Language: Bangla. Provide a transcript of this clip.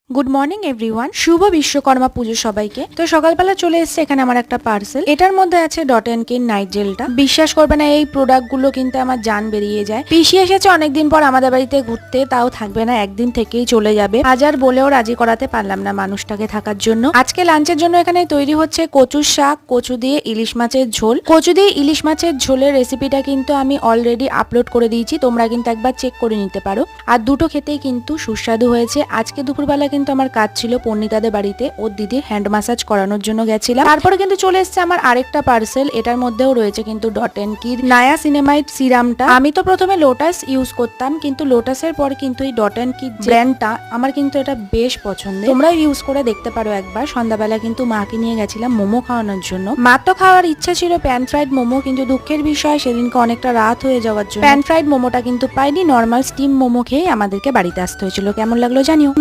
গুড মর্নিং এভরিওয়ান, শুভ বিশ্বকর্মা পুজো সবাইকে। তো সকালবেলা চলে এসেছে এখানে আমার একটা পার্সেল। এটার মধ্যে আছে ডট এন্ড কিন নাইট জেলটা। বিশ্বাস করবে না, এই প্রোডাক্ট গুলো কিন্তু আমার জান বেরিয়ে যায়। পিসি এসেছে অনেকদিন পর আমাদের বাড়িতে ঘুরতে, তাও থাকবে না, একদিন থেকেই চলে যাবে। হাজার বলেও রাজি করাতে পারলাম না মানুষটাকে থাকার জন্য। আজকে লাঞ্চের জন্য এখানে তৈরি হচ্ছে কচুর শাক, কচু দিয়ে ইলিশ মাছের ঝোল। কচু দিয়ে ইলিশ মাছের ঝোলের রেসিপিটা কিন্তু আমি অলরেডি আপলোড করে দিয়েছি, তোমরা কিন্তু একবার চেক করে নিতে পারো। আর দুটো খেতেই কিন্তু সুস্বাদু হয়েছে। আজকে দুপুরবেলা কিন্তু আমার কাজ ছিল পর্ণিতাদের বাড়িতে, ওর দিদির হ্যান্ড ম্যাসাজ করানোর জন্য গেছিলাম। তারপরে কিন্তু চলে এসেছে আমার আরেকটা পার্সেল। এটার মধ্যেও রয়েছে কিন্তু ডট এন্ড কির নায়া সিনেমাইড সিরামটা। আমি তো প্রথমে লোটাস ইউজ করতাম, কিন্তু লোটাসের পর কিন্তু এই ডট এন্ড কির ব্র্যান্ডটা আমার কিন্তু এটা বেশ পছন্দের। তোমরাও ইউজ করে দেখতে পারো একবার। সন্ধ্যাবেলা কিন্তু মাকে নিয়ে গেছিলাম মোমো খাওয়ানোর জন্য। মার তো খাওয়ার ইচ্ছা ছিল প্যান ফ্রাইড মোমো, কিন্তু দুঃখের বিষয় সেদিনকে অনেকটা রাত হয়ে যাওয়ার জন্য প্যান ফ্রাইড মোমোটা কিন্তু পাইনি। নর্মাল স্টিম মোমো খেয়ে আমাদেরকে বাড়িতে আসতে হয়েছিল। কেমন লাগলো জানিও।